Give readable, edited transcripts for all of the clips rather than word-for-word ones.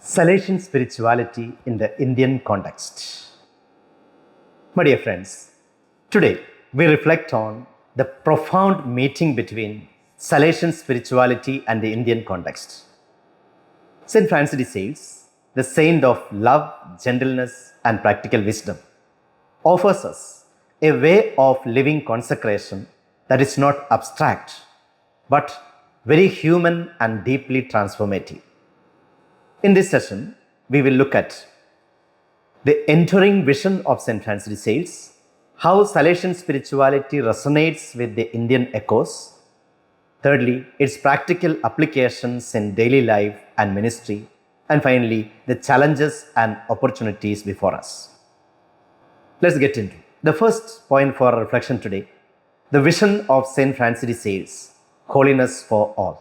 Salesian spirituality in the Indian context. My dear friends, today we reflect on the profound meeting between Salesian spirituality and the Indian context. St. Francis de Sales, the saint of love, gentleness, and practical wisdom, offers us a way of living consecration that is not abstract, but very human and deeply transformative. In this session, we will look at the enduring vision of St. Francis de Sales, how Salesian spirituality resonates with the Indian echoes. Thirdly, its practical applications in daily life and ministry. And finally, the challenges and opportunities before us. Let's get into it. The first point for reflection today, the vision of St. Francis de Sales, holiness for all.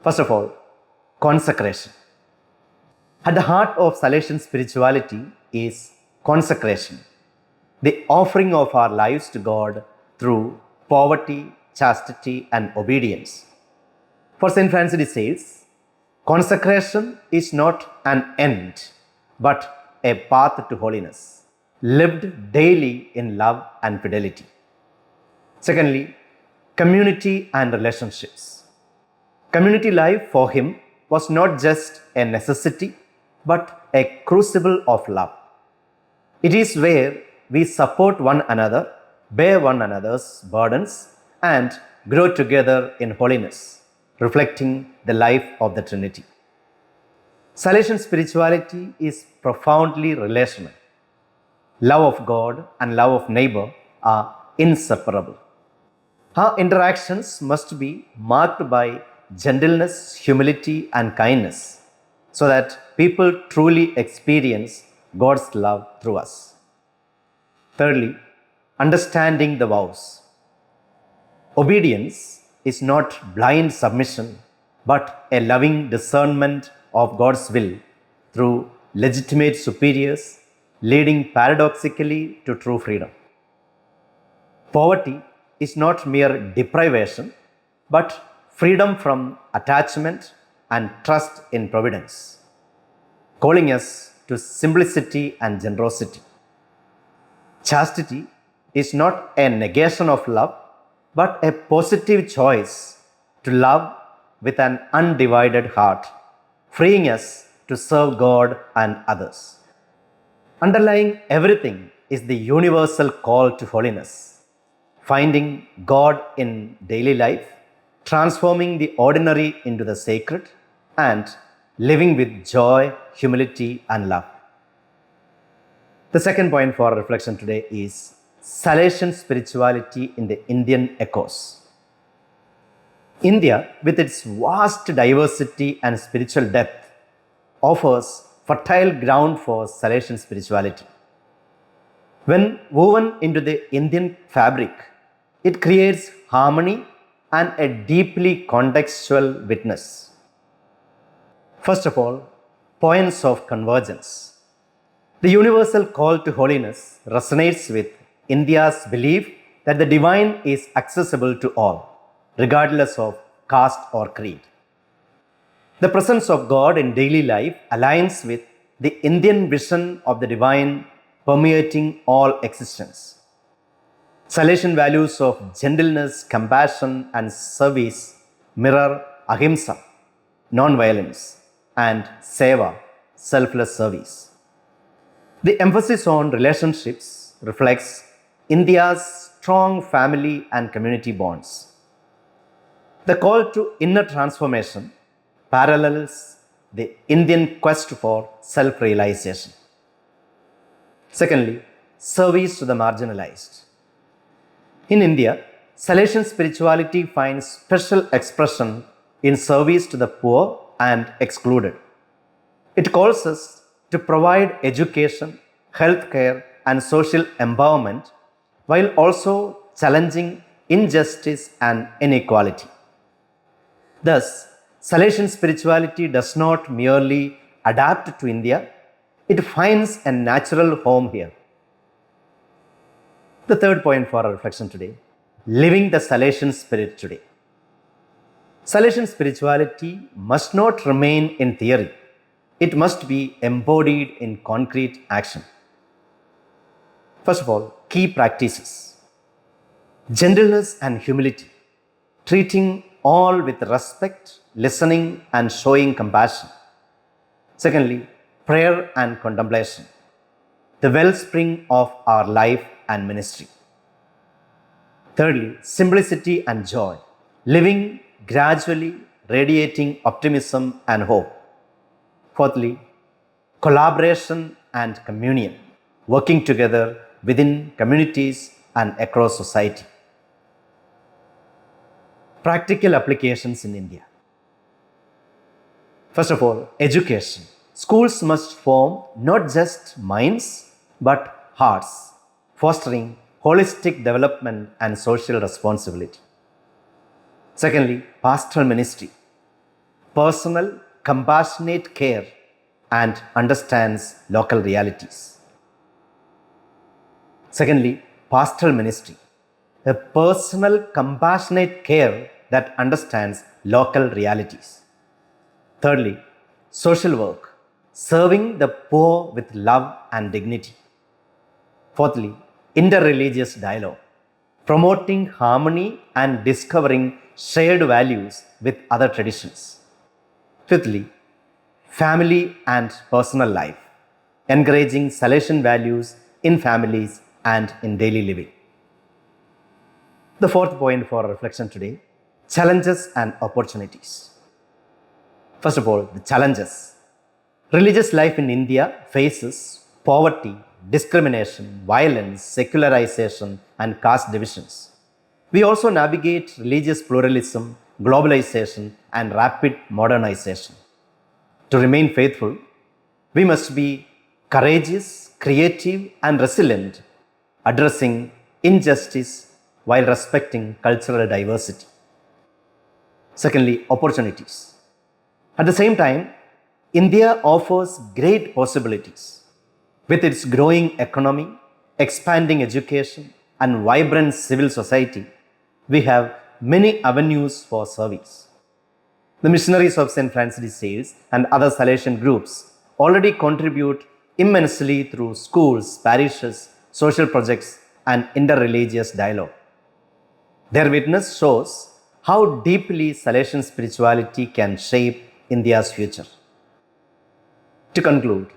First of all, consecration. At the heart of Salesian spirituality is consecration, the offering of our lives to God through poverty, chastity, and obedience. For St. Francis de Sales, consecration is not an end, but a path to holiness, lived daily in love and fidelity. Secondly, community and relationships. Community life for him was not just a necessity, but a crucible of love. It is where we support one another, bear one another's burdens, and grow together in holiness, reflecting the life of the Trinity. Salesian spirituality is profoundly relational. Love of God and love of neighbor are inseparable. Our interactions must be marked by gentleness, humility, and kindness, so that people truly experience God's love through us. Thirdly, understanding the vows. Obedience is not blind submission, but a loving discernment of God's will through legitimate superiors, leading paradoxically to true freedom. Poverty is not mere deprivation, but freedom from attachment and trust in providence, calling us to simplicity and generosity. Chastity is not a negation of love, but a positive choice to love with an undivided heart, freeing us to serve God and others. Underlying everything is the universal call to holiness, finding God in daily life, transforming the ordinary into the sacred, and living with joy, humility, and love. The second point for reflection today is Salesian spirituality in the Indian echoes. India, with its vast diversity and spiritual depth, offers fertile ground for Salesian spirituality. When woven into the Indian fabric, it creates harmony and a deeply contextual witness. First of all, points of convergence. The universal call to holiness resonates with India's belief that the divine is accessible to all, regardless of caste or creed. The presence of God in daily life aligns with the Indian vision of the divine permeating all existence. Salesian values of gentleness, compassion, and service mirror ahimsa, non-violence, and seva, selfless service. The emphasis on relationships reflects India's strong family and community bonds. The call to inner transformation parallels the Indian quest for self-realization. Secondly, service to the marginalized. In India, Salesian spirituality finds special expression in service to the poor and excluded. It calls us to provide education, healthcare, and social empowerment while also challenging injustice and inequality. Thus, Salesian spirituality does not merely adapt to India, it finds a natural home here. The third point for our reflection today, living the Salesian spirit today. Salesian spirituality must not remain in theory, it must be embodied in concrete action. First of all, key practices: gentleness and humility, treating all with respect, listening and showing compassion. Secondly, prayer and contemplation, the wellspring of our life and ministry. Thirdly, simplicity and joy, living gradually, radiating optimism and hope. Fourthly, collaboration and communion, working together within communities and across society. Practical applications in India. First of all, education. Schools must form not just minds but hearts, fostering holistic development and social responsibility. Secondly, pastoral ministry. Personal, compassionate care and understands local realities. Secondly, pastoral ministry. A personal, compassionate care that understands local realities. Thirdly, social work, serving the poor with love and dignity. Fourthly, interreligious dialogue, promoting harmony and discovering shared values with other traditions. Fifthly, family and personal life, encouraging Salesian values in families and in daily living. The fourth point for reflection today: challenges and opportunities. First of all, the challenges. Religious life in India faces poverty, discrimination, violence, secularization, and caste divisions. We also navigate religious pluralism, globalization, and rapid modernization. To remain faithful, we must be courageous, creative, and resilient, addressing injustice while respecting cultural diversity. Secondly, opportunities. At the same time, India offers great possibilities. With its growing economy, expanding education, and vibrant civil society, we have many avenues for service. The missionaries of St. Francis de Sales and other Salesian groups already contribute immensely through schools, parishes, social projects, and interreligious dialogue. Their witness shows how deeply Salesian spirituality can shape India's future. To conclude,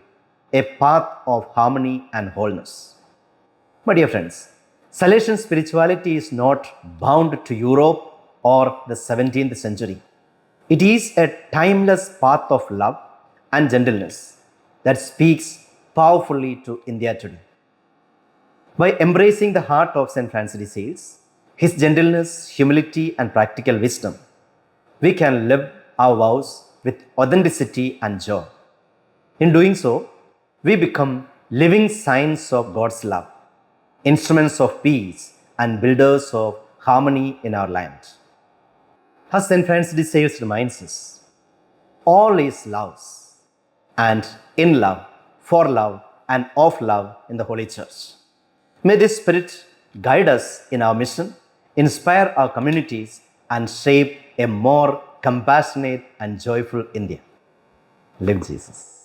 a path of harmony and wholeness. My dear friends, Salesian spirituality is not bound to Europe or the 17th century. It is a timeless path of love and gentleness that speaks powerfully to India today. By embracing the heart of St. Francis de Sales, his gentleness, humility, and practical wisdom, we can live our vows with authenticity and joy. In doing so, we become living signs of God's love, instruments of peace, and builders of harmony in our land. As St. Francis de Sales reminds us, all is love, and in love, for love, and of love in the Holy Church. May this spirit guide us in our mission, inspire our communities, and shape a more compassionate and joyful India. Live Jesus.